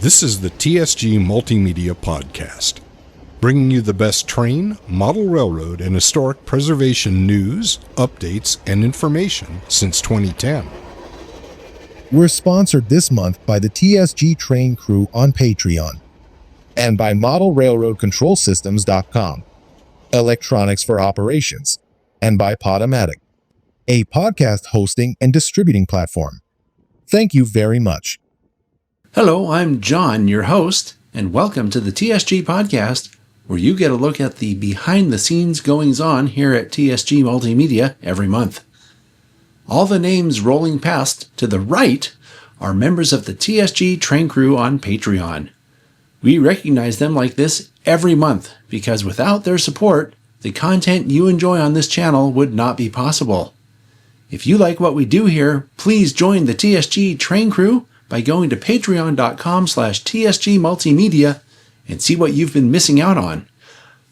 This is the TSG Multimedia Podcast, bringing you the best train, model railroad, and historic preservation news, updates, and information since 2010. We're sponsored this month by the TSG Train Crew on Patreon and by ModelRailroadControlSystems.com, Electronics for Operations, and by Podomatic, a podcast hosting and distributing platform. Thank you very much. Hello, I'm John, your host, and welcome to the TSG Podcast, where you get a look at the behind-the-scenes goings-on here at TSG Multimedia every month. All the names rolling past to the right are members of the TSG Train Crew on Patreon. We recognize them like this every month because without their support, the content you enjoy on this channel would not be possible. If you like what we do here, please join the TSG Train Crew by going to patreon.com/TSG Multimedia and see what you've been missing out on.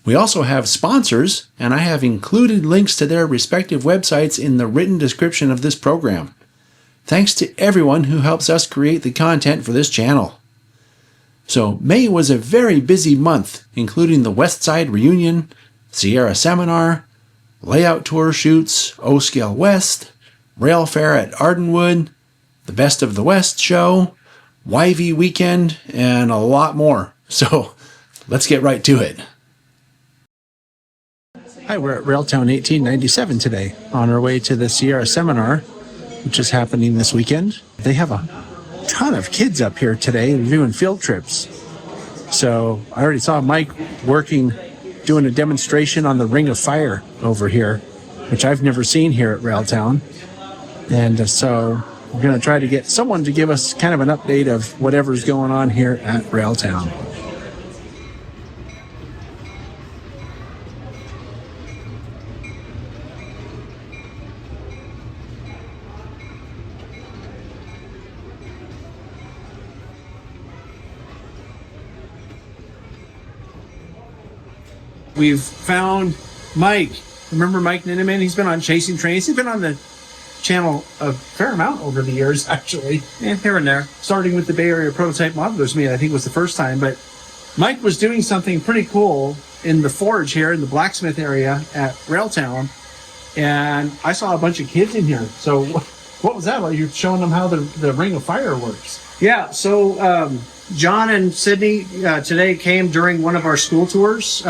We also have sponsors, and I have included links to their respective websites in the written description of this program. Thanks to everyone who helps us create the content for this channel. So May was a very busy month, including the West Side Reunion, Sierra Seminar, Layout Tour Shoots, O-Scale West, Rail Fair at Ardenwood, the Best of the West show, YV Weekend, and a lot more. So let's get right to it. Hi, we're at Railtown 1897 today, on our way to the Sierra Seminar, which is happening this weekend. They have a ton of kids up here today doing field trips. So I already saw Mike doing a demonstration on the Ring of Fire over here, which I've never seen here at Railtown. And so we're going to try to get someone to give us kind of an update of whatever's going on here at Railtown. We've found Mike. Remember Mike Ninneman? He's been on Chasing Trains. He's been on the channel a fair amount over the years, actually. And here and there. Starting with the Bay Area Prototype Modelers Meet, I think was the first time. But Mike was doing something pretty cool in the forge here in the blacksmith area at Railtown. And I saw a bunch of kids in here. So what was that like? You're showing them how the Ring of Fire works. Yeah, so John and Sydney today came during one of our school tours.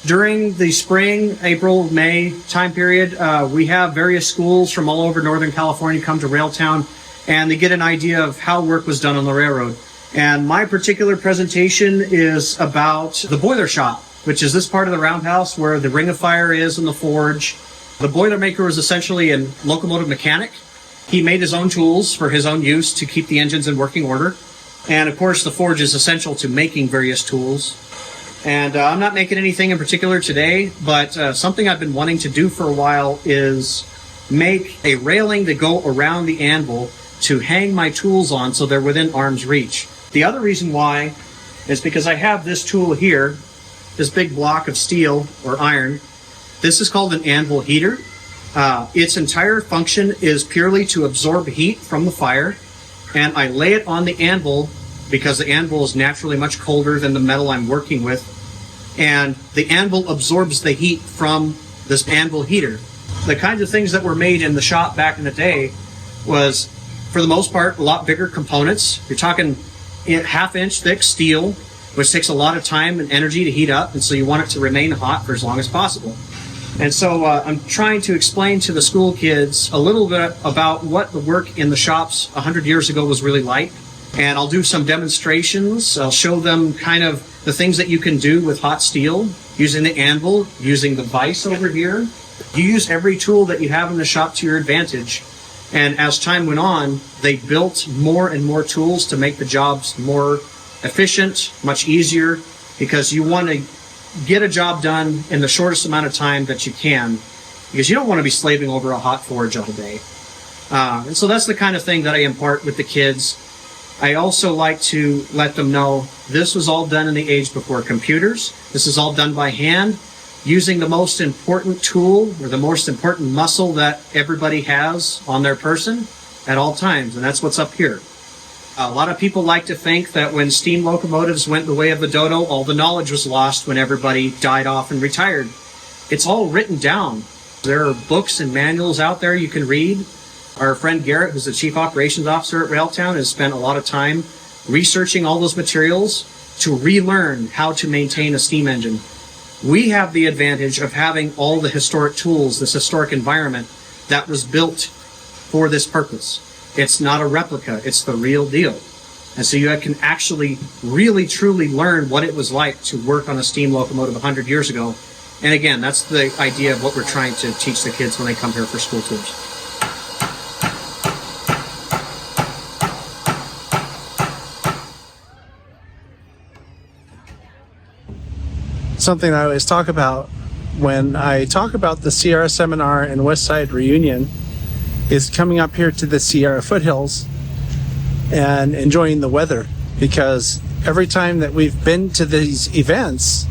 During the spring, April, May time period, we have various schools from all over Northern California come to Railtown, and they get an idea of how work was done on the railroad. And my particular presentation is about the boiler shop, which is this part of the roundhouse where the Ring of Fire is in the forge. The boilermaker was essentially a locomotive mechanic. He made his own tools for his own use to keep the engines in working order. And of course, the forge is essential to making various tools. And I'm not making anything in particular today, but something I've been wanting to do for a while is make a railing to go around the anvil to hang my tools on so they're within arm's reach. The other reason why is because I have this tool here, this big block of steel or iron. This is called an anvil heater. Its entire function is purely to absorb heat from the fire, and I lay it on the anvil because the anvil is naturally much colder than the metal I'm working with. And the anvil absorbs the heat from this anvil heater. The kinds of things that were made in the shop back in the day was, for the most part, a lot bigger components. You're talking half-inch thick steel, which takes a lot of time and energy to heat up, and so you want it to remain hot for as long as possible. And so I'm trying to explain to the school kids a little bit about what the work in the shops 100 years ago was really like. And I'll do some demonstrations. I'll show them kind of the things that you can do with hot steel, using the anvil, using the vise over here. You use every tool that you have in the shop to your advantage. And as time went on, they built more and more tools to make the jobs more efficient, much easier, because you want to get a job done in the shortest amount of time that you can, because you don't want to be slaving over a hot forge all day. And so that's the kind of thing that I impart with the kids. I also like to let them know this was all done in the age before computers. This is all done by hand, using the most important tool or the most important muscle that everybody has on their person at all times, and that's what's up here. A lot of people like to think that when steam locomotives went the way of the dodo, all the knowledge was lost when everybody died off and retired. It's all written down. There are books and manuals out there you can read. Our friend Garrett, who's the Chief Operations Officer at Railtown, has spent a lot of time researching all those materials to relearn how to maintain a steam engine. We have the advantage of having all the historic tools, this historic environment that was built for this purpose. It's not a replica, it's the real deal. And so you can actually really truly learn what it was like to work on a steam locomotive 100 years ago. And again, that's the idea of what we're trying to teach the kids when they come here for school tours. Something I always talk about when I talk about the Sierra Seminar and Westside Reunion is coming up here to the Sierra foothills and enjoying the weather, because every time that we've been to these events,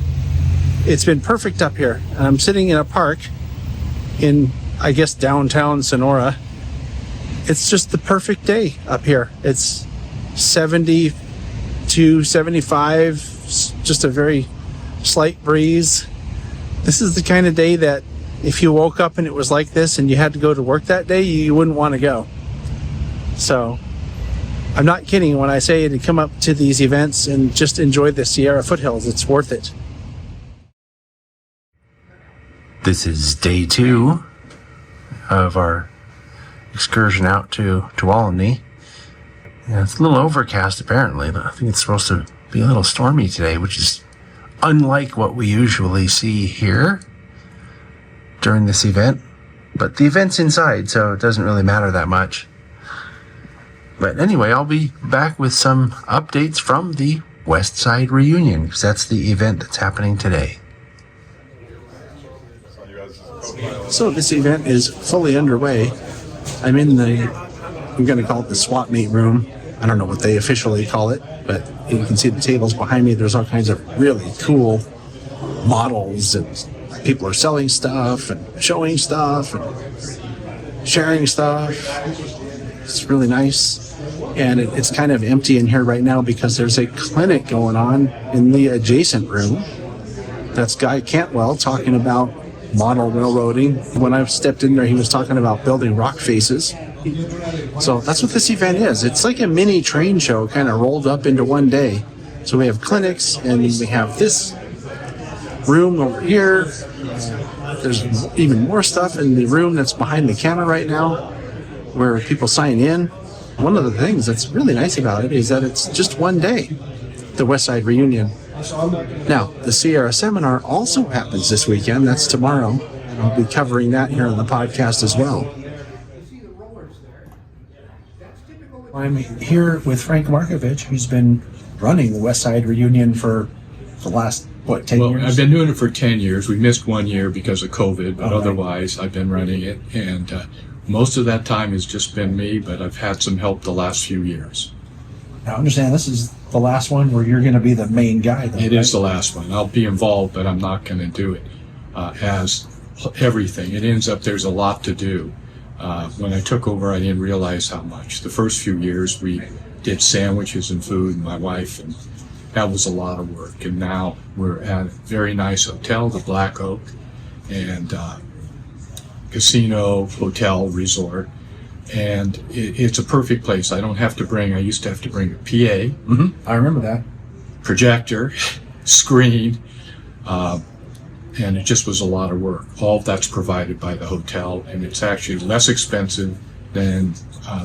it's been perfect up here. I'm sitting in a park in, I guess, downtown Sonora. It's just the perfect day up here. It's 70 to 75, just a very slight breeze. This is the kind of day that if you woke up and it was like this and you had to go to work that day, you wouldn't want to go. So I'm not kidding when I say to come up to these events and just enjoy the Sierra foothills. It's worth it. This is day 2 of our excursion out to Tuolumne. Yeah, it's a little overcast apparently. I think it's supposed to be a little stormy today, which is unlike what we usually see here during this event. But the event's inside, so it doesn't really matter that much. But anyway, I'll be back with some updates from the West Side Reunion, because that's the event that's happening today. So this event is fully underway. I'm in I'm going to call it the swap meet room. I don't know what they officially call it, but you can see the tables behind me. There's all kinds of really cool models, and people are selling stuff and showing stuff and sharing stuff. It's really nice. And it's kind of empty in here right now because there's a clinic going on in the adjacent room. That's Guy Cantwell talking about model railroading. When I stepped in there, he was talking about building rock faces. So that's what this event is. It's like a mini train show kind of rolled up into one day. So we have clinics, and we have this room over here. There's even more stuff in the room that's behind the counter right now where people sign in. One of the things that's really nice about it is that it's just one day, the West Side Reunion. Now, the Sierra Seminar also happens this weekend. That's tomorrow. And I'll be covering that here on the podcast as well. I'm here with Frank Markovich, who's been running the West Side Reunion for the last, 10 years? I've been doing it for 10 years. We missed 1 year because of COVID, but otherwise I've been running it. And most of that time has just been me, but I've had some help the last few years. Now, I understand this is the last one where you're going to be the main guy, though, It is the last one. I'll be involved, but I'm not going to do it as everything. It ends up there's a lot to do. When I took over, I didn't realize how much. The first few years, we did sandwiches and food, and my wife, and that was a lot of work. And now we're at a very nice hotel, the Black Oak, and casino, hotel, resort. And it's a perfect place. I used to have to bring a PA. Mm-hmm. I remember that. Projector, screen, and it just was a lot of work. All of that's provided by the hotel, and it's actually less expensive than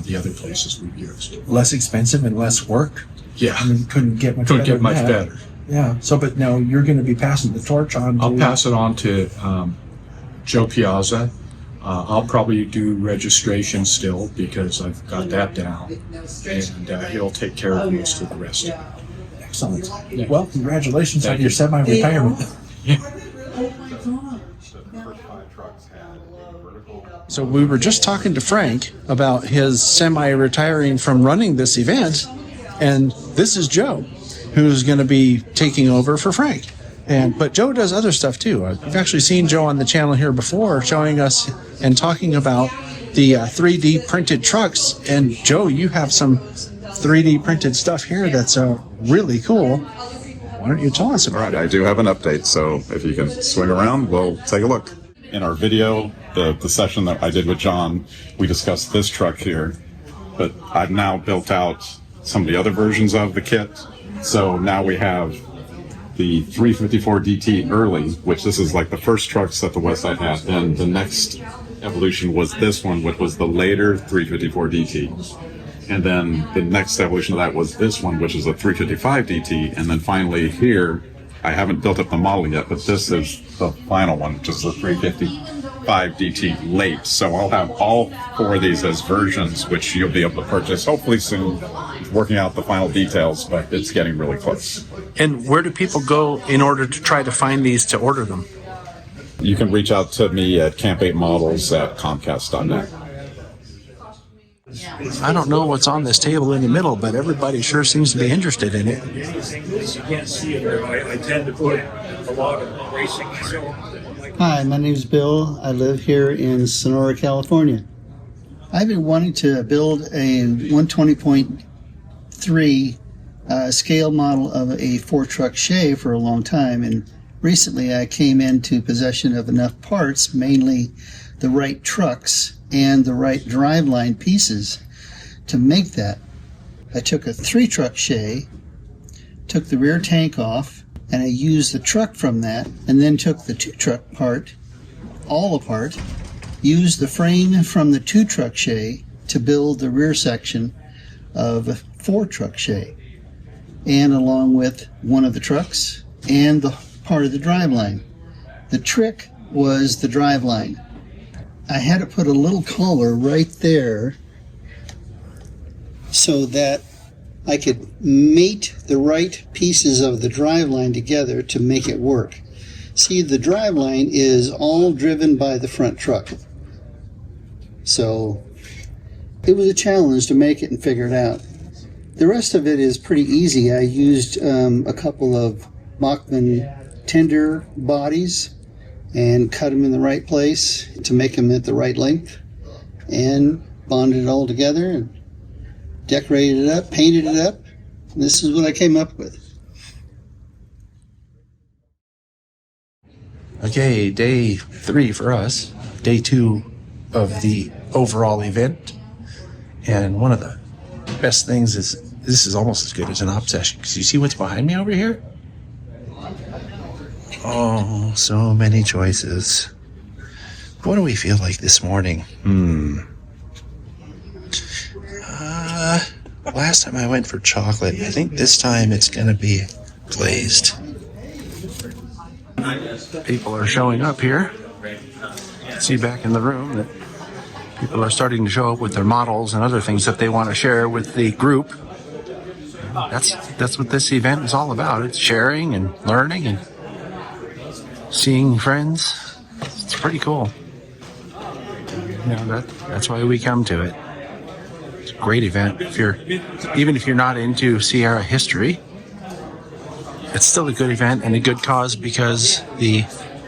the other places we've used. Less expensive and less work? Yeah. I mean, couldn't get much better. Yeah. So, but now you're going to be passing the torch on to... I'll pass it on to Joe Piazza. I'll probably do registration still because I've got that down, and he'll take care of most of the rest. Excellent. Yeah. Well, congratulations on your semi-retirement. Yeah. So we were just talking to Frank about his semi-retiring from running this event, and this is Joe, who's going to be taking over for Frank. But Joe does other stuff too. I've actually seen Joe on the channel here before showing us and talking about the 3D printed trucks. And Joe, you have some 3D printed stuff here that's really cool. Why don't you tell us about it? I do have an update, so if you can swing around, we'll take a look. In our video, the session that I did with John, we discussed this truck here, but I've now built out some of the other versions of the kit. So now we have the 354 DT early, which this is like the first trucks that the Westside had. Then the next evolution was this one, which was the later 354 DT. And then the next evolution of that was this one, which is a 355 DT. And then finally here, I haven't built up the model yet, but this is the final one, which is the 355 DT late. So I'll have all 4 of these as versions, which you'll be able to purchase hopefully soon. Working out the final details, but it's getting really close. And where do people go in order to try to find these to order them? You can reach out to me at camp8models@comcast.net. I don't know what's on this table in the middle, but everybody sure seems to be interested in it. You can't see it, I tend to put a lot of racing. Hi, my name is Bill. I live here in Sonora, California. I've been wanting to build a 120.3 scale model of a 4-truck Shay for a long time, and recently I came into possession of enough parts, mainly the right trucks and the right driveline pieces, to make that. I took a 3-truck Shay, took the rear tank off, and I used the truck from that, and then took the 2-truck part all apart, used the frame from the 2-truck Shay to build the rear section of a 4-truck Shay, and along with one of the trucks and the part of the driveline. The trick was the driveline. I had to put a little collar right there so that I could mate the right pieces of the driveline together to make it work. See, the driveline is all driven by the front truck. So it was a challenge to make it and figure it out. The rest of it is pretty easy. I used a couple of Bachmann tender bodies and cut them in the right place to make them at the right length, and bonded it all together and decorated it up, painted it up. And this is what I came up with. Okay, day 3 for us. Day 2 of the overall event. And one of the best things is this is almost as good as an op session, because you see what's behind me over here? Oh, so many choices. What do we feel like this morning? Last time I went for chocolate. I think this time it's going to be glazed. People are showing up here. See back in the room that people are starting to show up with their models and other things that they want to share with the group. That's what this event is all about. It's sharing and learning and seeing friends. It's pretty cool. You know, that's why we come to it. It's a great event. Even if you're not into THRA history, it's still a good event and a good cause, because the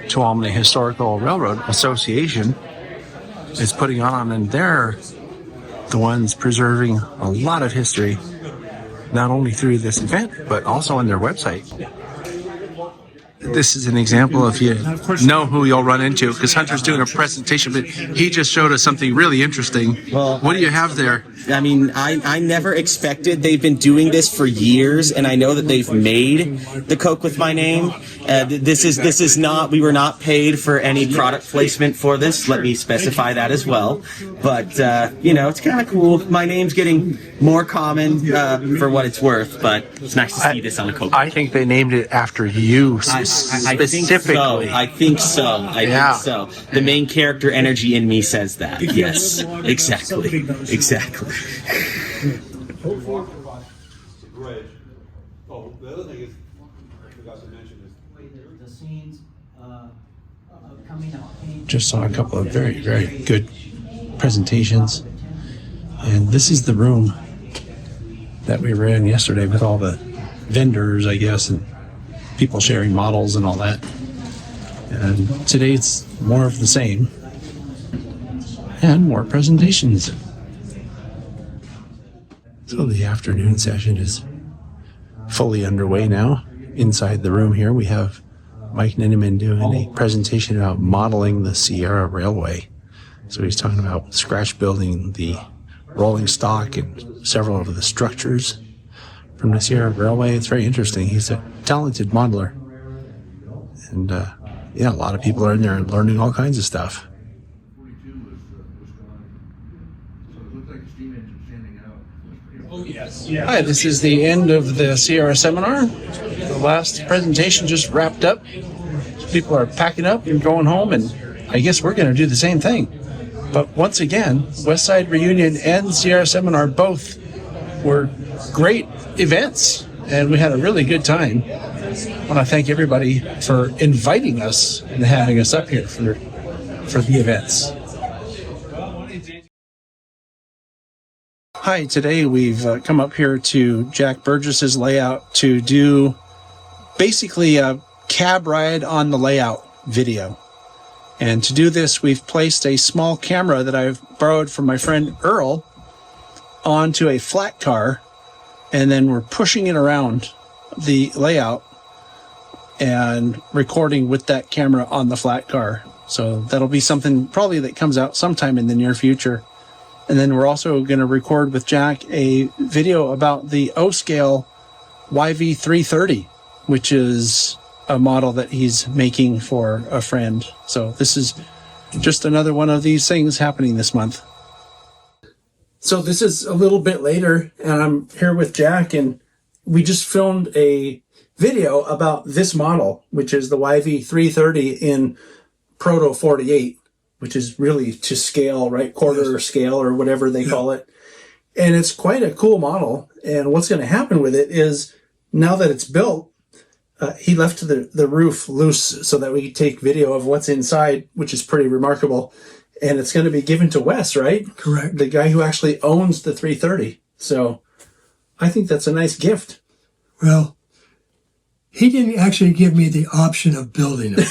Tuolumne Historical Railroad Association is putting on, and they're the ones preserving a lot of history, not only through this event, but also on their website. This is an example if you know who you'll run into, because Hunter's doing a presentation, but he just showed us something really interesting. Well, what do you have there? I mean, I never expected. They've been doing this for years, and I know that they've made the Coke with my name. This is not. We were not paid for any product placement for this. Let me specify that as well. But it's kind of cool. My name's getting more common for what it's worth. But it's nice to see this on a Coke. I think they named it after you specifically. I think so. I think so. The main character energy in me says that. Yes, exactly. The other thing is, I forgot to mention this. The scenes coming out. Just saw a couple of very, very good presentations. And this is the room that we were in yesterday with all the vendors, I guess, and people sharing models and all that. And today it's more of the same. And more presentations. So the afternoon session is fully underway now. Inside the room here, we have Mike Ninneman doing a presentation about modeling the Sierra Railway. So he's talking about scratch building the rolling stock and several of the structures from the Sierra Railway. It's very interesting. He's a talented modeler. And a lot of people are in there learning all kinds of stuff. Hi, this is the end of the Sierra seminar. The last presentation just wrapped up. People are packing up and going home, and I guess we're going to do the same thing. But once again, Westside Reunion and Sierra Seminar both were great events, and we had a really good time. I want to thank everybody for inviting us and having us up here for the events. Hi, today we've come up here to Jack Burgess's layout to do basically a cab ride on the layout video. And to do this, we've placed a small camera that I've borrowed from my friend Earl onto a flat car, and then we're pushing it around the layout and recording with that camera on the flat car. So that'll be something probably that comes out sometime in the near future. And then we're also going to record with Jack a video about the O-Scale YV330, which is a model that he's making for a friend. So this is just another one of these things happening this month. So this is a little bit later, and I'm here with Jack, and we just filmed a video about this model, which is the YV330 in Proto 48. Which is really to scale, right? Quarter scale or whatever they call it. And it's quite a cool model. And what's going to happen with it is now that it's built, he left the roof loose so that we could take video of what's inside, which is pretty remarkable. And it's going to be given to Wes, right? Correct. The guy who actually owns the 330. So I think that's a nice gift. Well, he didn't actually give me the option of building it.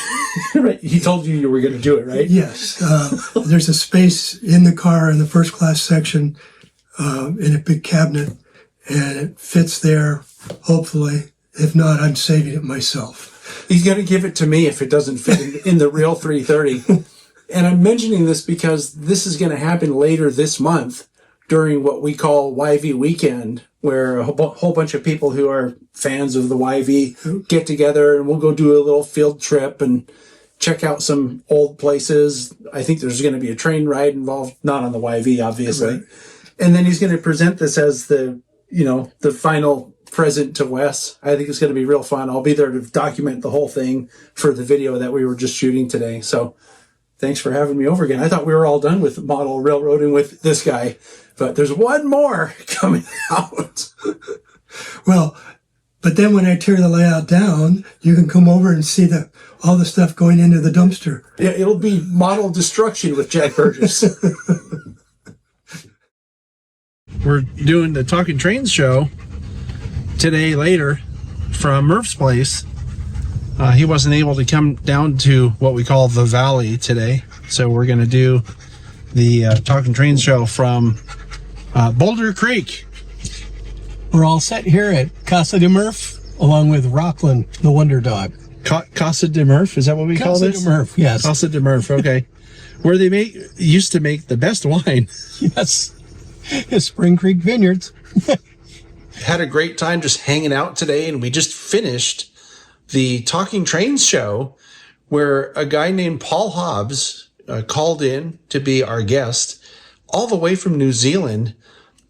Right. He told you were going to do it, right? Yes. There's a space in the car in the first class section in a big cabinet, and it fits there, hopefully. If not, I'm saving it myself. He's going to give it to me if it doesn't fit in the real 330. And I'm mentioning this because this is going to happen later this month during what we call YV Weekend, where a whole bunch of people who are fans of the YV get together, and we'll go do a little field trip and check out some old places. I think there's going to be a train ride involved, not on the YV, obviously. Right. And then he's going to present this as the final present to Wes. I think it's going to be real fun. I'll be there to document the whole thing for the video that we were just shooting today. So thanks for having me over again. I thought we were all done with model railroading with this guy, but there's one more coming out. Well, but then when I tear the layout down, you can come over and see all the stuff going into the dumpster. Yeah, it'll be model destruction with Jack Burgess. We're doing the Talking Trains show today later from Murph's place. He wasn't able to come down to what we call the Valley today, so we're going to do the Talking Trains show from Boulder Creek. We're all set here at Casa de Murph, along with Rockland, the Wonder Dog. Casa de Murph, is that what we call this? Casa de Murph, yes. Casa de Murph, okay. Where they used to make the best wine. Yes. Spring Creek Vineyards. Had a great time just hanging out today, and we just finished the Talking Trains show where a guy named Paul Hobbs called in to be our guest all the way from New Zealand.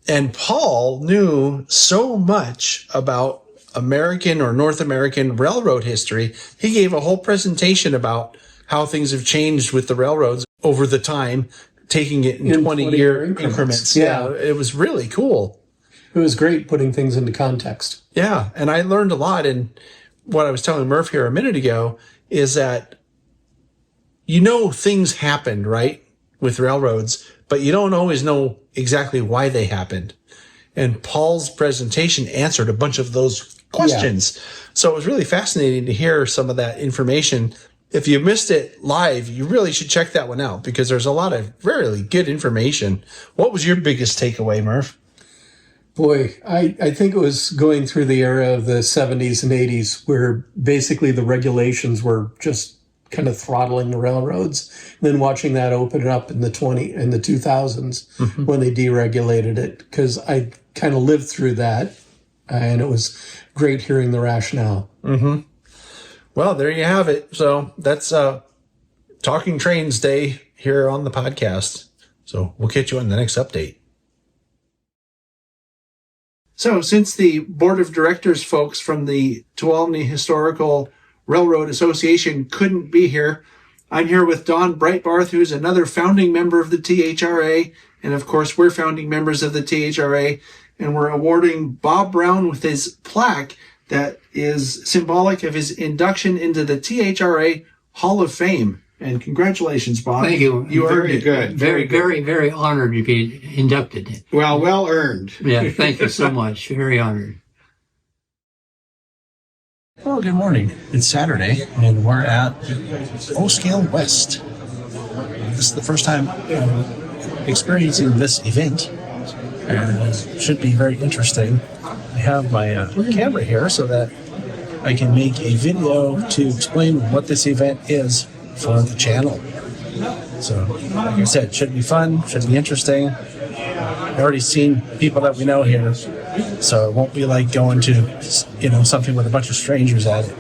And Paul knew so much about American or North American railroad history. He gave a whole presentation about how things have changed with the railroads over the time, taking it in 20-year increments. Yeah, it was really cool. It was great putting things into context. Yeah, and I learned a lot. And what I was telling Murph here a minute ago is that, things happened, right, with railroads, but you don't always know exactly why they happened. And Paul's presentation answered a bunch of those questions. Yeah. So it was really fascinating to hear some of that information. If you missed it live, you really should check that one out because there's a lot of really good information. What was your biggest takeaway, Murph? Boy, I think it was going through the era of the 70s and 80s where basically the regulations were just kind of throttling the railroads. And then watching that open up in the 2000s when they deregulated it, because I kind of lived through that, and it was great hearing the rationale. Well, there you have it. So that's Talking Trains Day here on the podcast. So we'll catch you on the next update. So since the board of directors folks from the Tuolumne Historical Railroad Association couldn't be here, I'm here with Don Breitbarth, who's another founding member of the THRA. And of course, we're founding members of the THRA. And we're awarding Bob Brown with his plaque that is symbolic of his induction into the THRA Hall of Fame. And congratulations, Bob. Thank you. You earned it. Good. Very honored to be inducted. Well earned. Yeah, thank you so much. Very honored. Well, good morning. It's Saturday, and we're at O-Scale West. This is the first time experiencing this event, and it should be very interesting. I have my camera here so that I can make a video to explain what this event is for the channel. So, like I said, should be fun, should be interesting. I've already seen people that we know here, so it won't be like going to, something with a bunch of strangers at it.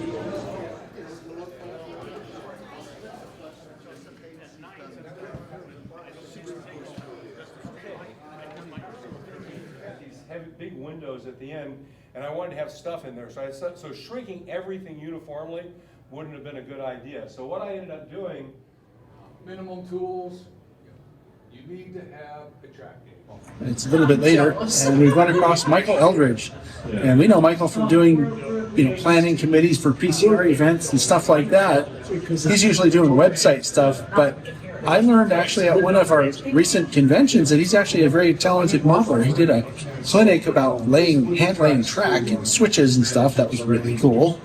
These heavy, big windows at the end, and I wanted to have stuff in there, so shrinking everything uniformly wouldn't have been a good idea. So what I ended up doing, minimum tools, you need to have a track gauge. It's a little bit later, and we've run across Michael Eldridge. And we know Michael from doing, planning committees for PCR events and stuff like that. He's usually doing website stuff, but I learned actually at one of our recent conventions that he's actually a very talented modeler. He did a clinic about hand laying track and switches and stuff. That was really cool.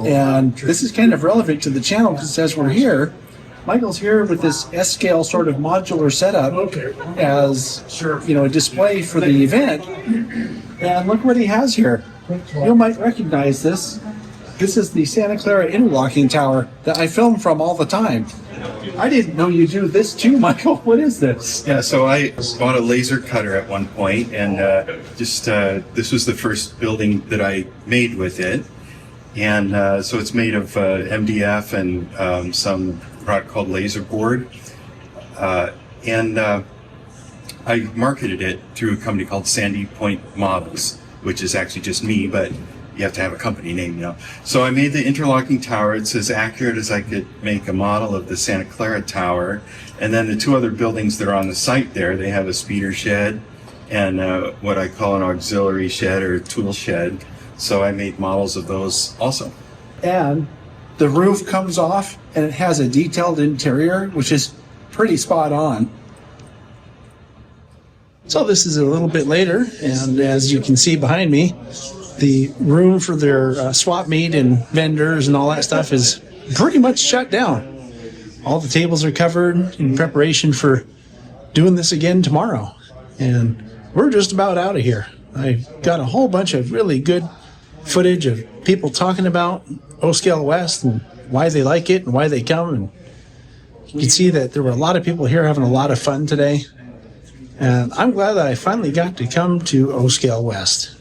And this is kind of relevant to the channel because as we're here, Michael's here with this S-scale sort of modular setup as a display for the event. And look what he has here. You might recognize this. This is the Santa Clara Interlocking Tower that I film from all the time. I didn't know you do this too, Michael. What is this? Yeah, so I bought a laser cutter at one point, and this was the first building that I made with it. And so it's made of MDF and some product called laser board. And I marketed it through a company called Sandy Point Models, which is actually just me, but you have to have a company name, So I made the interlocking tower. It's as accurate as I could make a model of the Santa Clara Tower. And then the two other buildings that are on the site there, they have a speeder shed and what I call an auxiliary shed or tool shed. So I made models of those also. And the roof comes off and it has a detailed interior, which is pretty spot on. So this is a little bit later, and as you can see behind me, the room for their swap meet and vendors and all that stuff is pretty much shut down. All the tables are covered in preparation for doing this again tomorrow. And we're just about out of here. I've got a whole bunch of really good footage of people talking about O-Scale West and why they like it and why they come. And you can see that there were a lot of people here having a lot of fun today. And I'm glad that I finally got to come to O-Scale West.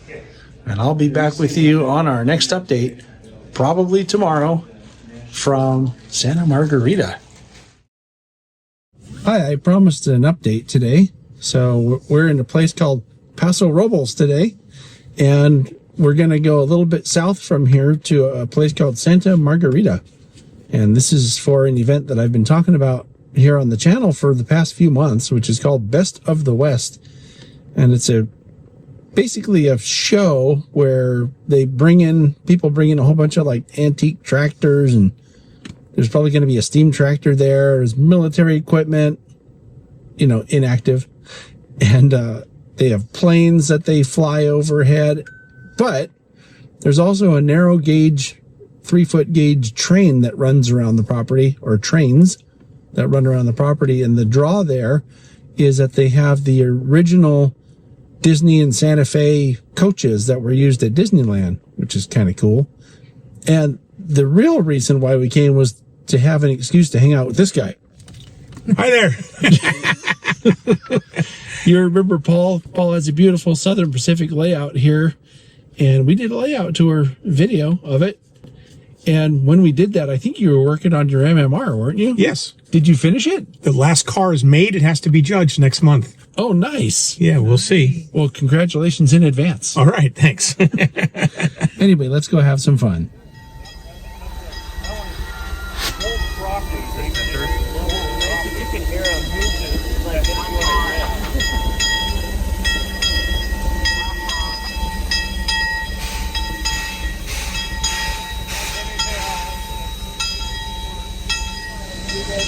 And I'll be back with you on our next update, probably tomorrow, from Santa Margarita. Hi, I promised an update today. So we're in a place called Paso Robles today. And we're going to go a little bit south from here to a place called Santa Margarita. And this is for an event that I've been talking about here on the channel for the past few months, which is called Best of the West. And it's basically a show where people bring in a whole bunch of antique tractors, and there's probably going to be a steam tractor there. There's military equipment, inactive. And they have planes that they fly overhead. But there's also a narrow gauge, 3-foot gauge train that runs around the property, or trains that run around the property. And the draw there is that they have the original Disney and Santa Fe coaches that were used at Disneyland, which is kind of cool. And the real reason why we came was to have an excuse to hang out with this guy. Hi there. You remember Paul? Paul has a beautiful Southern Pacific layout here, and we did a layout tour video of it. And when we did that, I think you were working on your MMR, weren't you? Yes. Did you finish it? The last car is made. It has to be judged next month. Oh, nice. Yeah, we'll see. Well, congratulations in advance. All right, thanks. Anyway, let's go have some fun.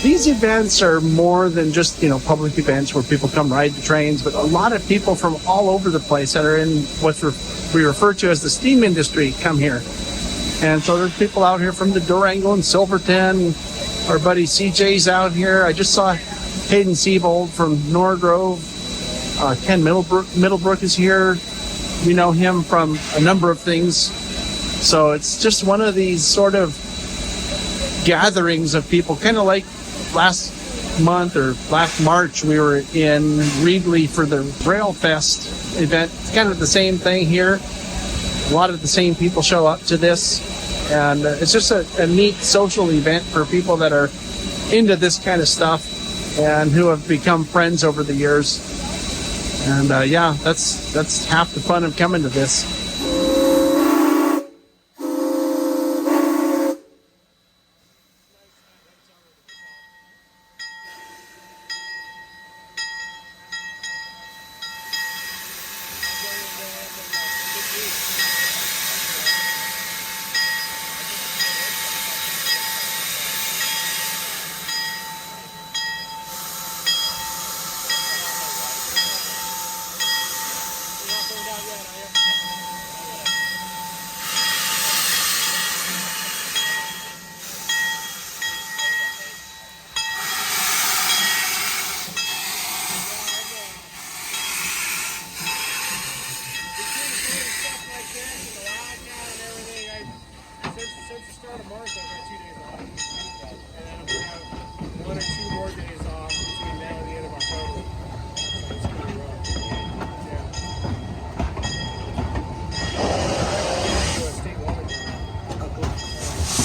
These events are more than just, public events where people come ride the trains, but a lot of people from all over the place that are in what we refer to as the steam industry come here. And so there's people out here from the Durango and Silverton. Our buddy CJ's out here. I just saw Hayden Siebold from Norgrove. Ken Middlebrook is here. We know him from a number of things. So it's just one of these sort of gatherings of people, kind of like last month or last March, we were in Reedley for the Rail Fest event. It's kind of the same thing here. A lot of the same people show up to this, and it's just a neat social event for people that are into this kind of stuff and who have become friends over the years. And that's half the fun of coming to this.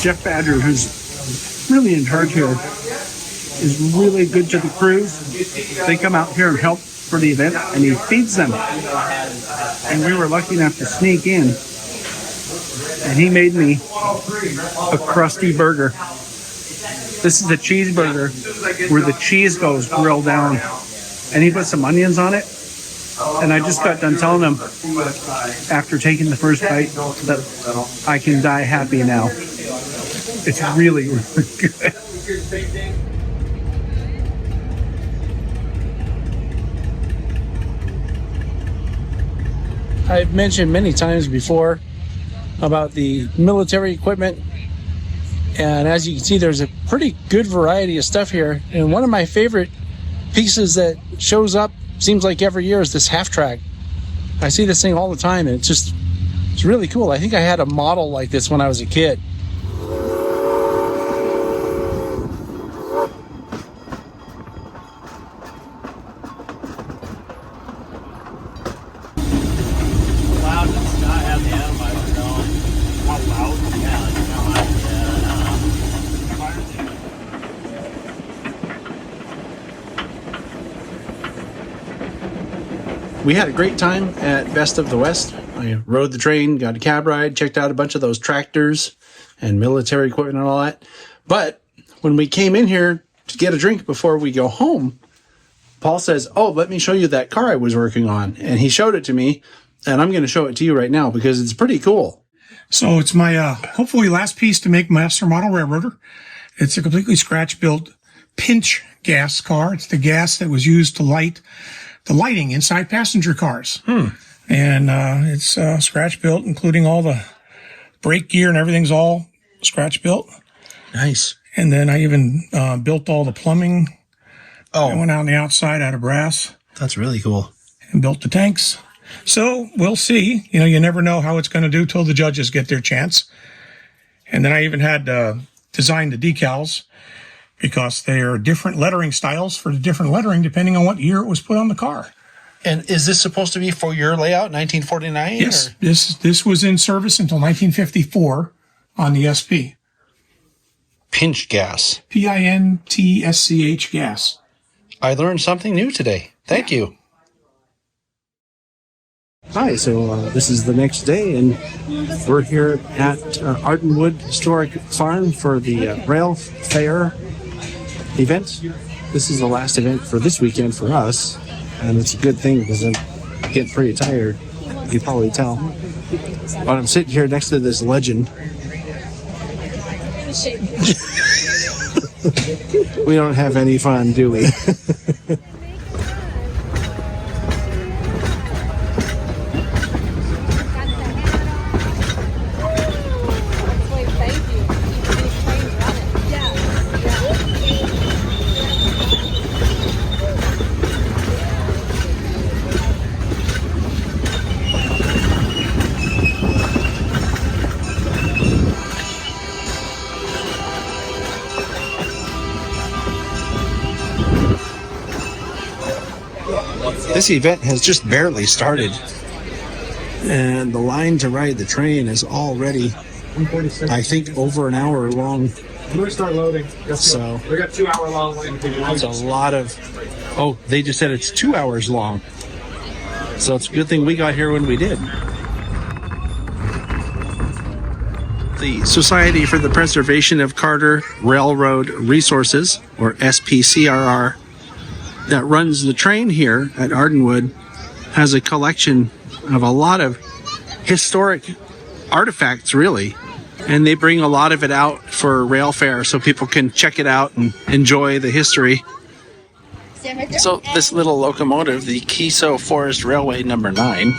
Jeff Badger, who's really in charge here, is really good to the crews. They come out here and help for the event, and he feeds them. And we were lucky enough to sneak in, and he made me a crusty burger. This is a cheeseburger where the cheese goes grilled down, and he put some onions on it. And I just got done telling him after taking the first bite that I can die happy now. It's really, really good. I've mentioned many times before about the military equipment, and as you can see, there's a pretty good variety of stuff here. And one of my favorite pieces that shows up, seems like every year, is this half track. I see this thing all the time, and it's really cool. I think I had a model like this when I was a kid. We had a great time at Best of the West. I rode the train, got a cab ride, checked out a bunch of those tractors and military equipment and all that. But when we came in here to get a drink before we go home, Paul says, "Oh, let me show you that car I was working on." And he showed it to me, and I'm going to show it to you right now because it's pretty cool. So it's my hopefully last piece to make Master Model Railroader. It's a completely scratch-built Pintsch gas car. It's the gas that was used to light the lighting inside passenger cars. And it's scratch built, including all the brake gear and everything's all scratch built. Nice. And then I even built all the plumbing. I went out on the outside out of brass. That's really cool. And built the tanks. So we'll see. You never know how it's going to do till the judges get their chance. And then I even had designed the decals because they are different lettering styles for the different lettering depending on what year it was put on the car. And is this supposed to be for your layout, 1949? Yes, this was in service until 1954 on the SP. Pintsch gas. Pintsch gas. I learned something new today. Thank you. Hi, so this is the next day, and we're here at Ardenwood Historic Farm for the Rail Fair event. This is the last event for this weekend for us, and it's a good thing because I'm getting pretty tired. You can probably tell. But I'm sitting here next to this legend. We don't have any fun, do we? This event has just barely started, and the line to ride the train is already, I think, over an hour long. I'm going to start loading. So we got 2 hour long line. That's a lot of. Oh, they just said it's 2 hours long. So it's a good thing we got here when we did. The Society for the Preservation of Carter Railroad Resources, or SPCRR, that runs the train here at Ardenwood, has a collection of a lot of historic artifacts, really. And they bring a lot of it out for rail fair so people can check it out and enjoy the history. So this little locomotive, the Keso Forest Railway number 9,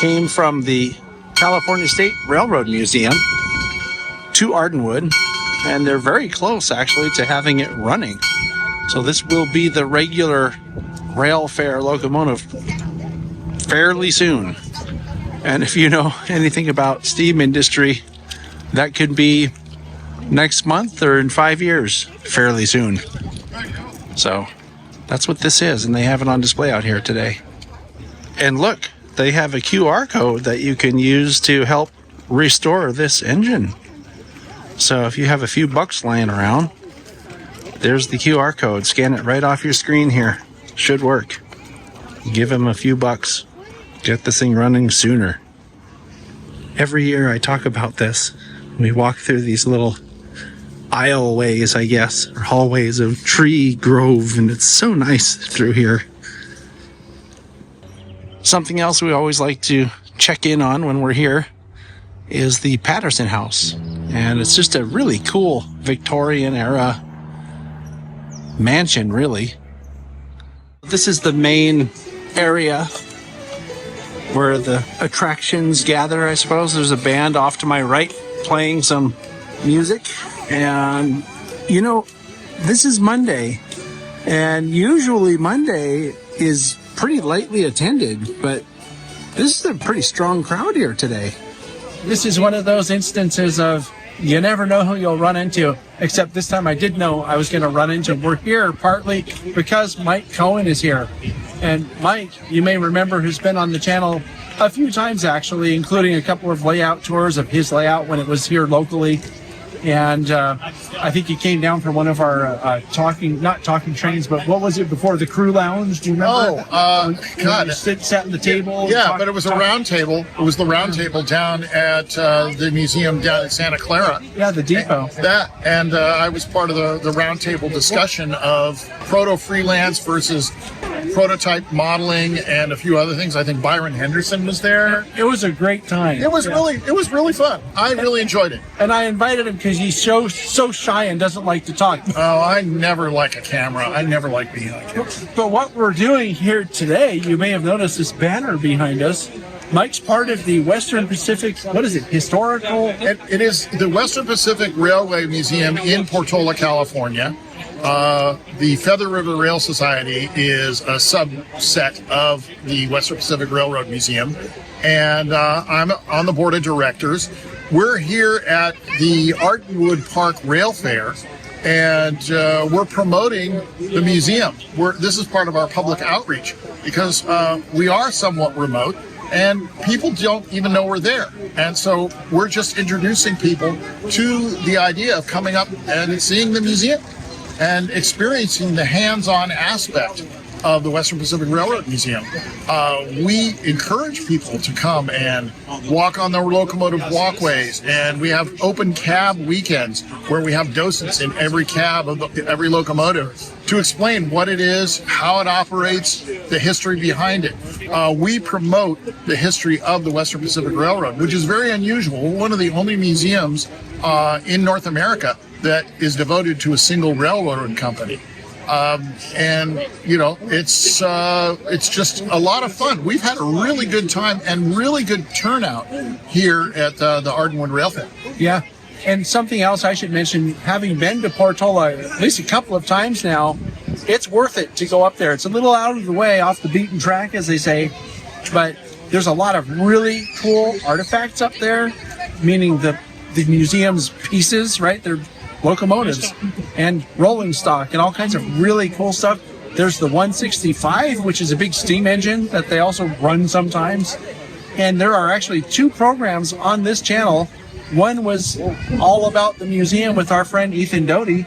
came from the California State Railroad Museum to Ardenwood, and they're very close actually to having it running. So this will be the regular rail fair locomotive fairly soon. And if you know anything about steam industry, that could be next month or in 5 years, fairly soon. So that's what this is, and they have it on display out here today. And look, they have a QR code that you can use to help restore this engine. So if you have a few bucks laying around, there's the QR code. Scan it right off your screen here. Should work. Give them a few bucks. Get this thing running sooner. Every year I talk about this. We walk through these little aisleways, I guess, or hallways of tree grove, and it's so nice through here. Something else we always like to check in on when we're here is the Patterson House. And it's just a really cool Victorian era mansion, really. This is the main area where the attractions gather, I suppose. There's a band off to my right playing some music. And, this is Monday. And usually Monday is pretty lightly attended, but this is a pretty strong crowd here today. This is one of those instances of you never know who you'll run into, except this time I did know I was going to run into him. We're here partly because Mike Cohen is here. And Mike, you may remember, has been on the channel a few times, actually, including a couple of layout tours of his layout when it was here locally. And I think he came down for one of our not talking trains, but what was it before, the crew lounge? Do you remember? God. Sat at the table. Yeah, but it was a round table. It was the round table down at the museum down in Santa Clara. Yeah, the depot. And I was part of the round table discussion of proto freelance versus prototype modeling and a few other things. I think Byron Henderson was there. It was a great time. It was really fun. I really enjoyed it. And I invited him because he's so shy and doesn't like to talk. Oh, I never like a camera. I never like being on camera. But what we're doing here today, you may have noticed this banner behind us. Mike's part of the Western Pacific, what is it, historical? It is the Western Pacific Railway Museum in Portola, California. the Feather River Rail Society is a subset of the Western Pacific Railroad Museum, and I'm on the board of directors. We're here at the Ardenwood Park Rail Fair, and we're promoting the museum. This is part of our public outreach because we are somewhat remote and people don't even know we're there. And so we're just introducing people to the idea of coming up and seeing the museum and experiencing the hands-on aspect of the Western Pacific Railroad Museum. We encourage people to come and walk on the locomotive walkways, and we have open cab weekends where we have docents in every cab of every locomotive to explain what it is, how it operates, the history behind it. We promote the history of the Western Pacific Railroad, which is very unusual. We're one of the only museums in North America that is devoted to a single railroad company. And you know, it's just a lot of fun. We've had a really good time and really good turnout here at the Ardenwood Rail Fair. Yeah, and something else I should mention, having been to Portola at least a couple of times now, it's worth it to go up there. It's a little out of the way, off the beaten track, as they say, but there's a lot of really cool artifacts up there, meaning the museum's pieces, right? They're locomotives and rolling stock and all kinds of really cool stuff. There's the 165, which is a big steam engine that they also run sometimes. And there are actually two programs on this channel. One was all about the museum with our friend Ethan Doty,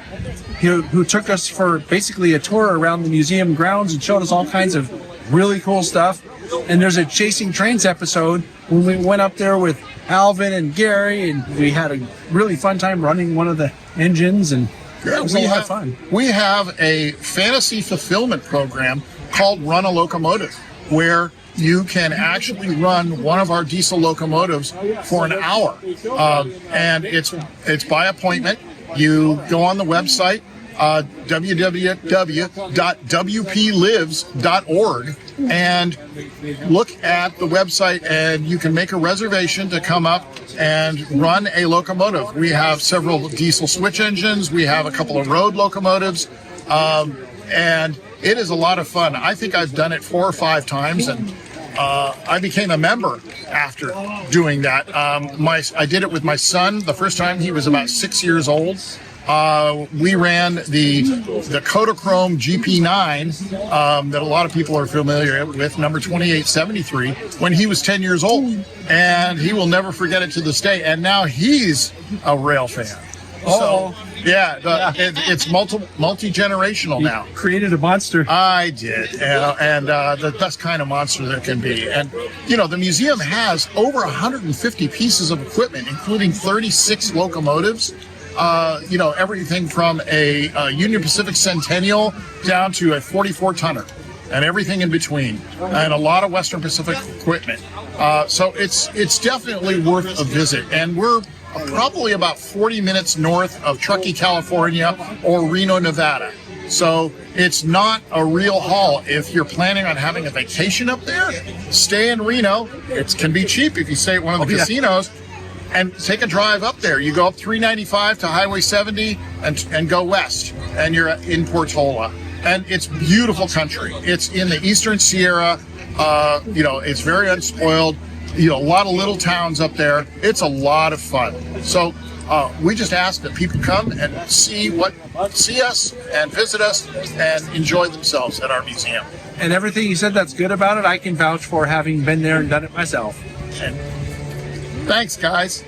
who took us for basically a tour around the museum grounds and showed us all kinds of really cool stuff. And there's a Chasing Trains episode when we went up there with Alvin and Gary, and we had a really fun time running one of the engines, and it was a lot of fun. We have a fantasy fulfillment program called Run a Locomotive, where you can actually run one of our diesel locomotives for an hour. And it's by appointment. You go on the website, www.wplives.org, and look at the website, and you can make a reservation to come up and run a locomotive. We have several diesel switch engines. We have a couple of road locomotives, and it is a lot of fun. I think I've done it 4 or 5 times, and I became a member after doing that. I did it with my son. The first time he was about 6 years old. We ran the Kodachrome GP9 that a lot of people are familiar with, number 2873, when he was 10 years old. And he will never forget it to this day. And now he's a rail fan. So, yeah, it's multi-generational now. Created a monster. I did, and the best kind of monster there can be. And, you know, the museum has over 150 pieces of equipment, including 36 locomotives. You know, everything from a Union Pacific Centennial down to a 44-tonner and everything in between, and a lot of Western Pacific equipment. So it's definitely worth a visit. And we're probably about 40 minutes north of Truckee, California, or Reno, Nevada. So it's not a real haul. If you're planning on having a vacation up there, stay in Reno. It can be cheap if you stay at one of the casinos. And take a drive up there. You go up 395 to Highway 70 and go west, and you're in Portola. And it's beautiful country. It's in the Eastern Sierra. You know, it's very unspoiled. You know, a lot of little towns up there. It's a lot of fun. So we just ask that people come and see us and visit us and enjoy themselves at our museum. And everything you said that's good about it, I can vouch for, having been there and done it myself. And thanks, guys.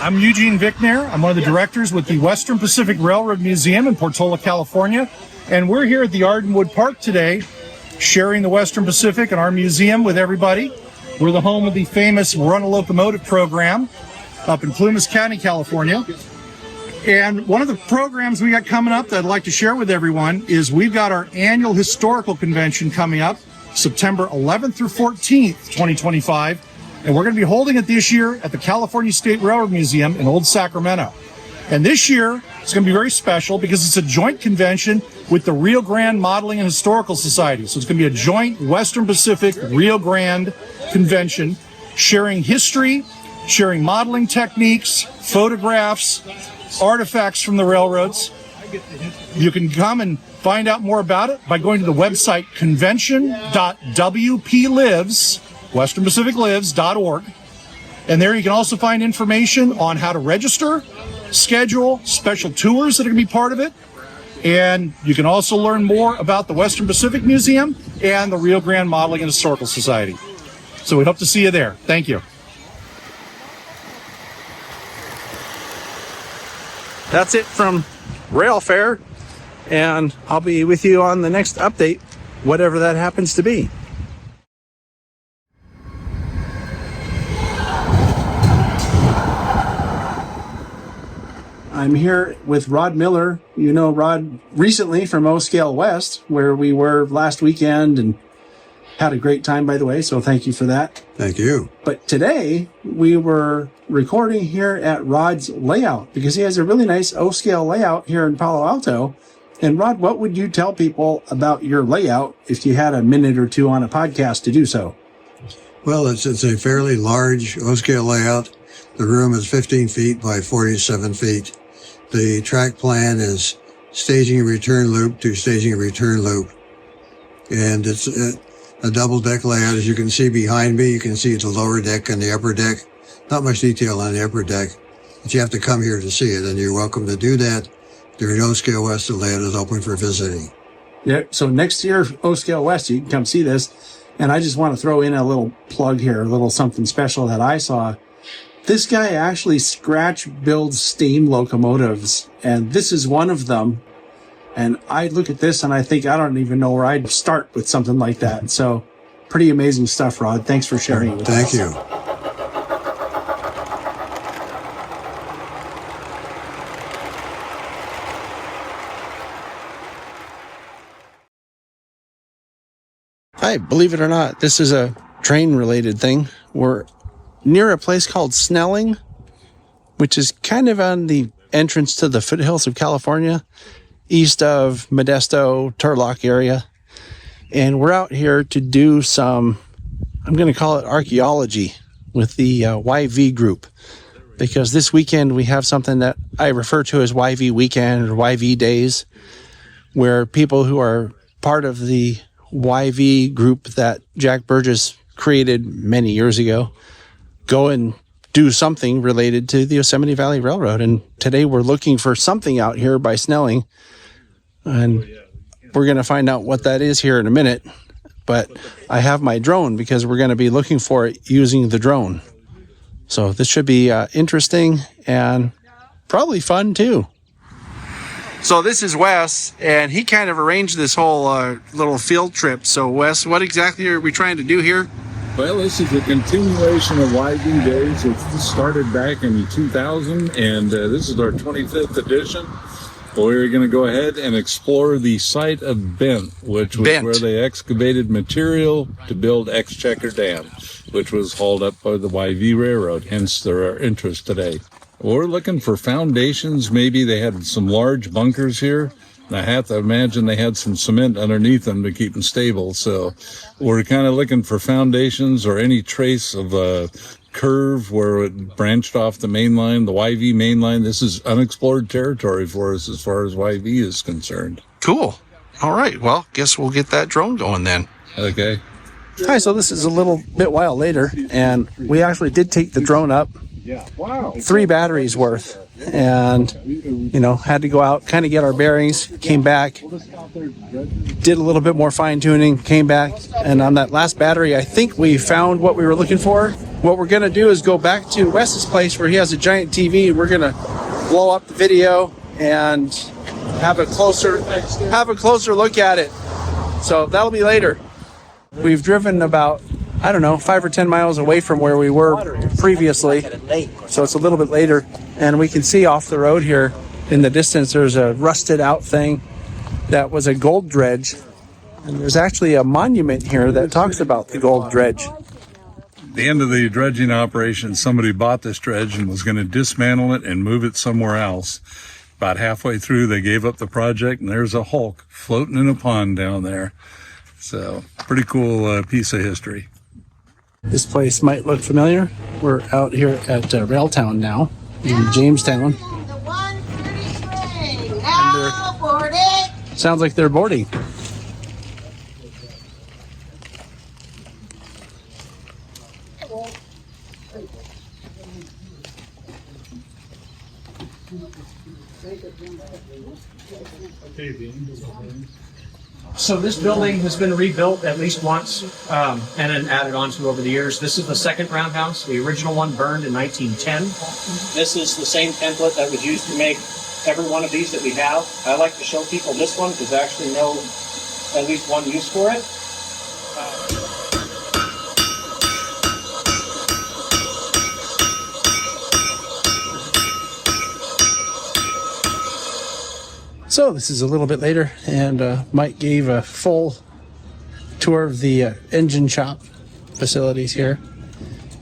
I'm Eugene Vickner. I'm one of the directors with the Western Pacific Railroad Museum in Portola, California. And we're here at the Ardenwood Park today, sharing the Western Pacific and our museum with everybody. We're the home of the famous Run a Locomotive program up in Plumas County, California. And one of the programs we got coming up that I'd like to share with everyone is we've got our annual historical convention coming up September 11th through 14th, 2025. And we're going to be holding it this year at the California State Railroad Museum in Old Sacramento. And this year, it's going to be very special because it's a joint convention with the Rio Grande Modeling and Historical Society. So it's going to be a joint Western Pacific Rio Grande convention, sharing history, sharing modeling techniques, photographs, artifacts from the railroads. You can come and find out more about it by going to the website convention.wplives, westernpacificlives.org. And there you can also find information on how to register, schedule, special tours that are going to be part of it. And you can also learn more about the Western Pacific Museum and the Rio Grande Modeling and Historical Society. So we hope to see you there. Thank you. That's it from Rail Fair, and I'll be with you on the next update, whatever that happens to be. I'm here with Rod Miller. You know Rod recently from O Scale West, where we were last weekend and had a great time, by the way, so thank you for that. Thank you. But today we were recording here at Rod's layout because he has a really nice O Scale layout here in Palo Alto. And Rod, what would you tell people about your layout if you had a minute or two on a podcast to do so? Well, it's a fairly large O Scale layout. The room is 15 feet by 47 feet. The track plan is staging a return loop to staging a return loop. And it's a double deck layout. As you can see behind me, you can see the lower deck and the upper deck. Not much detail on the upper deck, but you have to come here to see it, and you're welcome to do that. During O Scale West, the layout is open for visiting. Yeah, so next year, O Scale West, you can come see this. And I just want to throw in a little plug here, a little something special that I saw. This guy actually scratch builds steam locomotives, and this is one of them. And I look at this and I think I don't even know where I'd start with something like that. So pretty amazing stuff, Rod. Thanks for sharing it with us. Thank you. Hi, believe it or not, this is a train-related thing. We're near a place called Snelling, which is kind of on the entrance to the foothills of California, east of Modesto, Turlock area. And we're out here to do some, I'm going to call it archaeology with the YV group. Because this weekend we have something that I refer to as YV weekend or YV days, where people who are part of the YV group that Jack Burgess created many years ago go and do something related to the Yosemite Valley Railroad. And today we're looking for something out here by Snelling. And we're going to find out what that is here in a minute. But I have my drone because we're going to be looking for it using the drone. So this should be interesting and probably fun too. So this is Wes, and he kind of arranged this whole little field trip. So Wes, what exactly are we trying to do here? Well, this is a continuation of YV Days. It started back in 2000, and this is our 25th edition. We're going to go ahead and explore the site of Bent, which was where they excavated material to build Exchequer Dam, which was hauled up by the YV Railroad, hence their interest today. We're looking for foundations. Maybe they had some large bunkers here. And I have to imagine they had some cement underneath them to keep them stable. So we're kind of looking for foundations or any trace of a curve where it branched off the main line, the YV main line. This is unexplored territory for us as far as YV is concerned. Cool. All right. Well, guess we'll get that drone going then. Okay. Hi, so this is a little bit while later, and we actually did take the drone up. Yeah. Wow. 3 batteries worth. And, you know, had to go out, kind of get our bearings, came back, did a little bit more fine tuning, came back. And on that last battery, I think we found what we were looking for. What we're going to do is go back to Wes's place where he has a giant TV. We're going to blow up the video and have a closer look at it. So that'll be later. We've driven about, 5 or 10 miles away from where we were previously. So it's a little bit later. And we can see off the road here in the distance, there's a rusted out thing that was a gold dredge. And there's actually a monument here that talks about the gold dredge. the end of the dredging operation, somebody bought this dredge and was going to dismantle it and move it somewhere else. About halfway through, they gave up the project, and there's a hulk floating in a pond down there. So, pretty cool piece of history. This place might look familiar. We're out here at Railtown now, in Jamestown. Sounds like they're boarding. So this building has been rebuilt at least once and then added on to over the years. This is the second roundhouse. The original one burned in 1910. This is the same template that was used to make every one of these that we have. I like to show people this one because I actually know at least one use for it. So this is a little bit later, and Mike gave a full tour of the engine shop facilities here.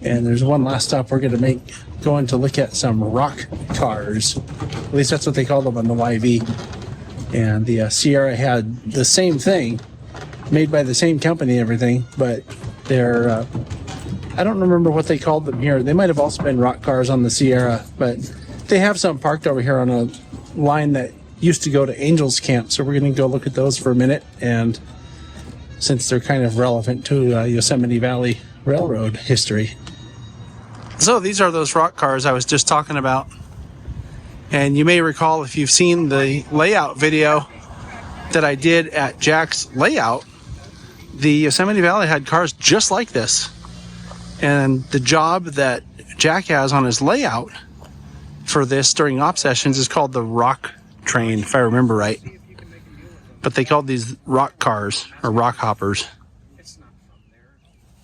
And there's one last stop we're going to make, going to look at some rock cars. At least that's what they call them on the YV. And the Sierra had the same thing, made by the same company and everything, but they're, I don't remember what they called them here. They might have also been rock cars on the Sierra, but they have some parked over here on a line that used to go to Angels Camp, so we're going to go look at those for a minute, and since they're kind of relevant to Yosemite Valley Railroad history. So these are those rock cars I was just talking about, and you may recall, if you've seen the layout video that I did at Jack's layout, the Yosemite Valley had cars just like this, and the job that Jack has on his layout for this during op sessions is called the rock train, if I remember right. But they called these rock cars or rock hoppers.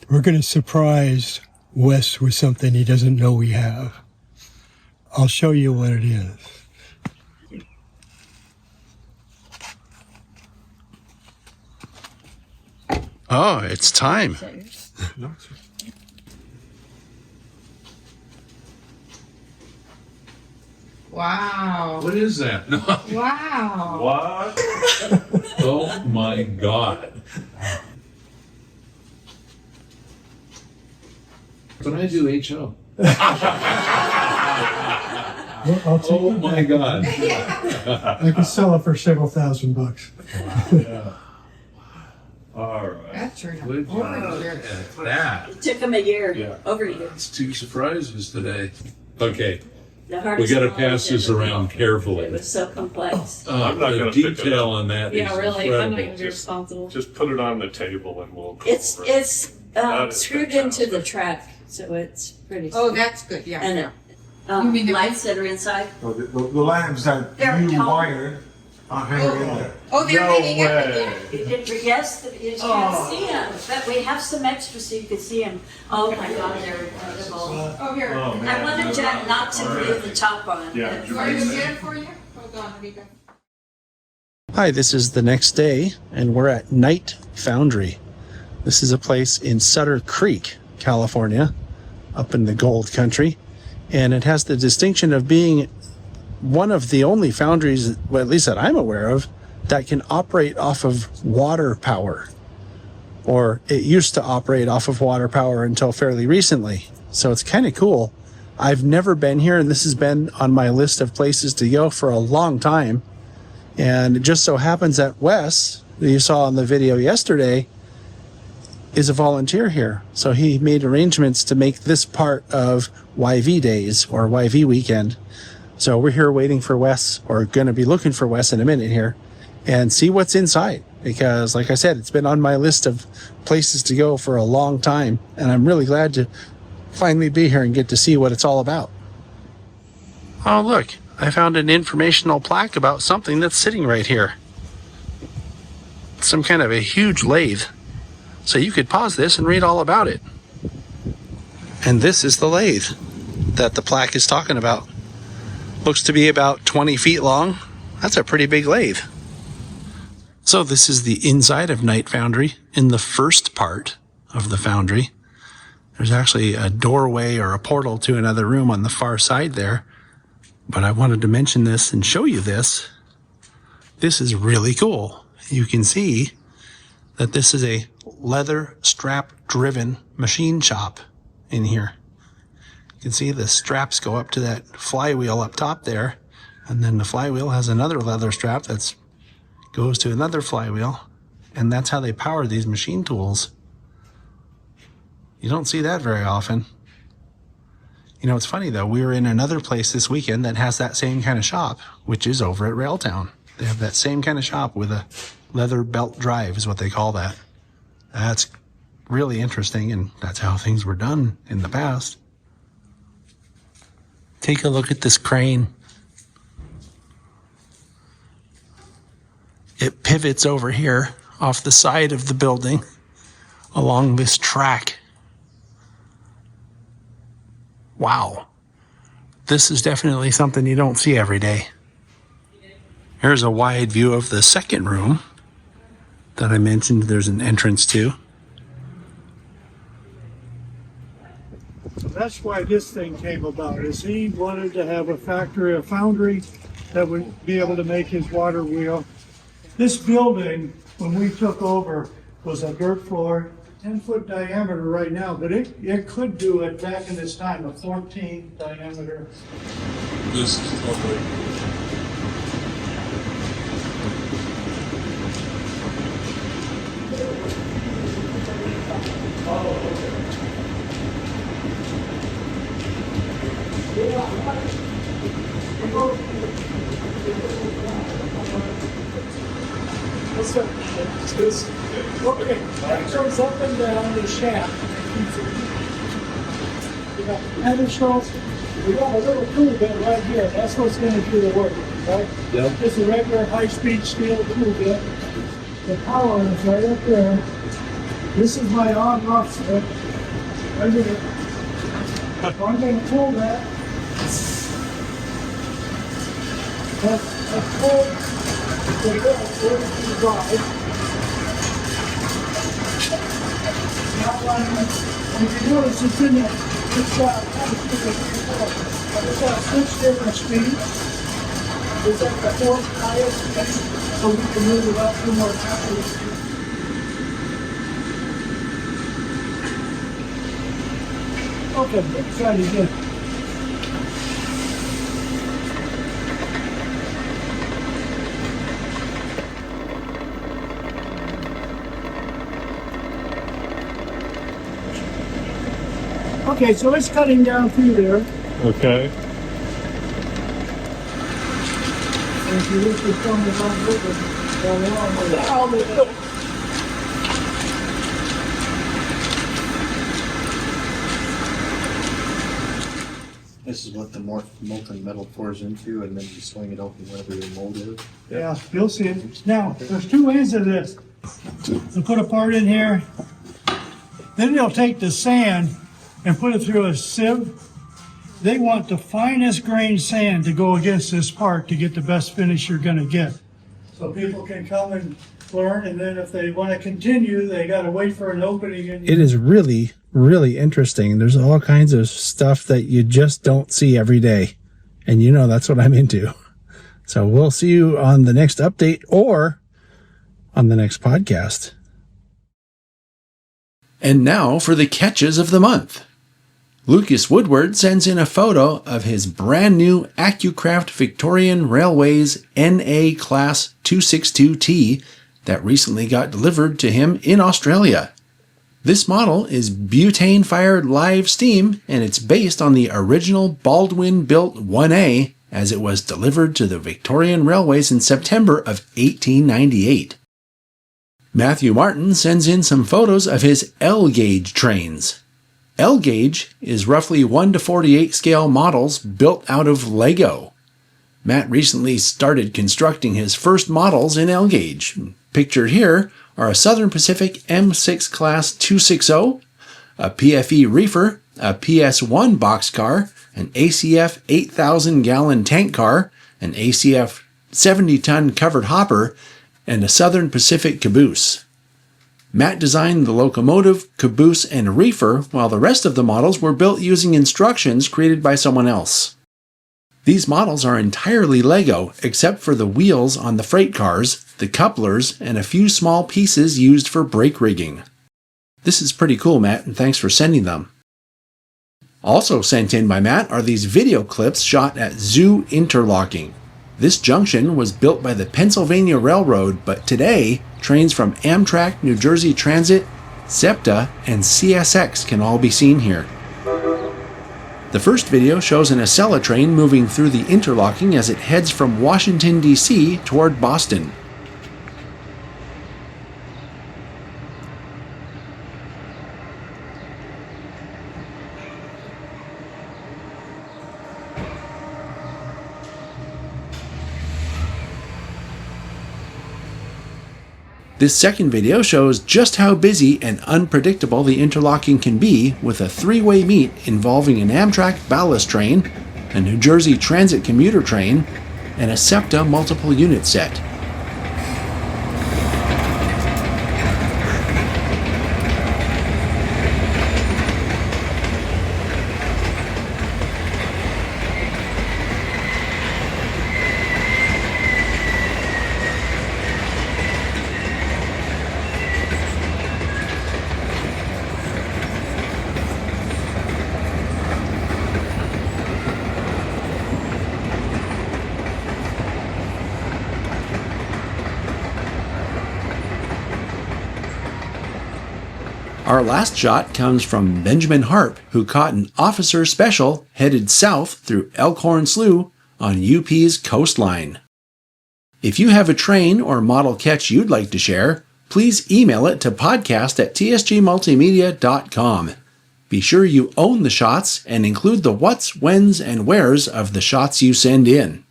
We're going to surprise Wes with something he doesn't know we have. I'll show you what it is. Oh, it's time. Wow. What is that? No. Wow. What? Oh my God. When I do HO. Well, I'll take Oh my God. I can sell it for several $1,000. Yeah. All right. That's right. Good job at that. It took him a year, Yeah. over a year. It's 2 surprises today. Okay. The We hardest got to one pass was this ever around made. carefully. It was so complex. I'm not going to detail on that. Yeah, is really. I'm not incredible. going to be responsible. Just put it on the table and we'll go over it. It's That is screwed into the track, so it's pretty. Oh, smooth. that's good. Yeah. And yeah. it, mean the- lights that are inside. Oh, the lamps that They're you tall. wired are hanging in there. Oh, they're No hanging up in way. there. Yes, you can't see them, but we have some extras so you can see them. Oh my God, they're incredible. Oh, here. Oh, I man. wanted Jack not to leave the top on. Yeah. but- Are you get it for you? Hold on, let me go. Hi, this is the next day, and we're at Night Foundry. This is a place in Sutter Creek, California, up in the gold country, and it has the distinction of being one of the only foundries, well, at least that I'm aware of, that can operate off of water power. Or it used to operate off of water power until fairly recently. So it's kind of cool. I've never been here, and this has been on my list of places to go for a long time. And it just so happens that Wes, that you saw in the video yesterday, is a volunteer here. So he made arrangements to make this part of YV days or YV weekend. So we're here waiting for Wes, or going to be looking for Wes in a minute here, and see what's inside. Because, like I said, it's been on my list of places to go for a long time, and I'm really glad to finally be here and get to see what it's all about. Oh, look, I found an informational plaque about something that's sitting right here. Some kind of a huge lathe. So you could pause this and read all about it. And this is the lathe that the plaque is talking about. Looks to be about 20 feet long. That's a pretty big lathe. So this is the inside of Night Foundry in the first part of the foundry. There's actually a doorway or a portal to another room on the far side there. But I wanted to mention this and show you this. This is really cool. You can see that this is a leather strap driven machine shop in here. You can see the straps go up to that flywheel up top there. And then the flywheel has another leather strap that goes to another flywheel. And that's how they power these machine tools. You don't see that very often. You know, it's funny though, we were in another place this weekend that has that same kind of shop, which is over at Railtown. They have that same kind of shop with a leather belt drive is what they call that. That's really interesting, and that's how things were done in the past. Take a look at this crane. It pivots over here off the side of the building along this track. Wow. This is definitely something you don't see every day. Here's a wide view of the second room that I mentioned there's an entrance to. That's why this thing came about, is he wanted to have a foundry that would be able to make his water wheel. This building, when we took over, was a dirt floor, 10-foot diameter right now, but it could do it back in this time, a 14 diameter. This is lovely. Okay, that goes up and down the shaft. We got pedestals. We got a little tool bit right here. That's what's going to do the work, right? Yep. It's a regular high-speed steel tool bit. The power is right up there. This is my on-off switch. Right here. So I'm going to pull that. That's pull the belt over to the drive. If you notice, it's in there. It's got six different speeds. It's at the fourth highest speed, so we can move it up to more rapid speed. Okay, let's try it again. Okay, so it's cutting down through there. Okay. And if you look at some of the along with it. This is what the molten metal pours into, and then you swing it open wherever your mold is. Yeah, you'll see it. Now, there's two ways of this. So put a part in here. Then they'll take the sand and put it through a sieve. They want the finest grained sand to go against this part to get the best finish you're going to get. So people can come and learn, and then if they want to continue, they got to wait for an opening. It is really, really interesting. There's all kinds of stuff that you just don't see every day. And you know that's what I'm into. So we'll see you on the next update or on the next podcast. And now for the catches of the month. Lucas Woodward sends in a photo of his brand new AccuCraft Victorian Railways NA Class 262T that recently got delivered to him in Australia. This model is butane-fired live steam, and it's based on the original Baldwin-built 1A as it was delivered to the Victorian Railways in September of 1898. Matthew Martin sends in some photos of his L-gauge trains. L-gauge is roughly 1:48 scale models built out of Lego. Matt recently started constructing his first models in L-gauge. Pictured here are a Southern Pacific M6 Class 260, a PFE reefer, a PS1 boxcar, an ACF 8,000 gallon tank car, an ACF 70-ton covered hopper, and a Southern Pacific caboose. Matt designed the locomotive, caboose, and reefer, while the rest of the models were built using instructions created by someone else. These models are entirely Lego, except for the wheels on the freight cars, the couplers, and a few small pieces used for brake rigging. This is pretty cool, Matt, and thanks for sending them. Also sent in by Matt are these video clips shot at Zoo Interlocking. This junction was built by the Pennsylvania Railroad, but today, trains from Amtrak, New Jersey Transit, SEPTA, and CSX can all be seen here. The first video shows an Acela train moving through the interlocking as it heads from Washington, D.C. toward Boston. This second video shows just how busy and unpredictable the interlocking can be, with a three-way meet involving an Amtrak ballast train, a New Jersey Transit commuter train, and a SEPTA multiple unit set. Our last shot comes from Benjamin Harp, who caught an officer special headed south through Elkhorn Slough on UP's coastline. If you have a train or model catch you'd like to share, please email it to podcast@tsgmultimedia.com. Be sure you own the shots and include the what's, when's, and where's of the shots you send in.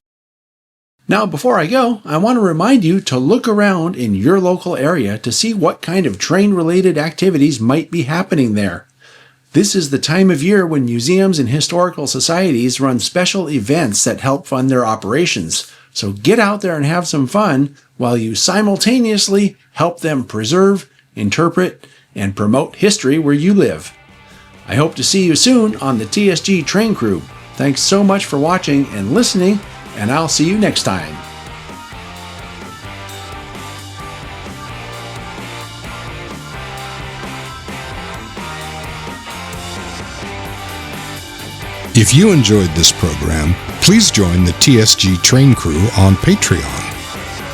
Now, before I go, I want to remind you to look around in your local area to see what kind of train-related activities might be happening there. This is the time of year when museums and historical societies run special events that help fund their operations. So get out there and have some fun while you simultaneously help them preserve, interpret, and promote history where you live. I hope to see you soon on the TSG Train Crew. Thanks so much for watching and listening, and I'll see you next time. If you enjoyed this program, please join the TSG Train Crew on Patreon.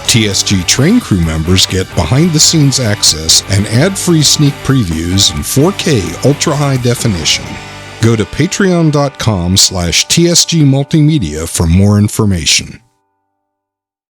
TSG Train Crew members get behind-the-scenes access and ad-free sneak previews in 4K ultra-high definition. Go to patreon.com/TSG Multimedia for more information.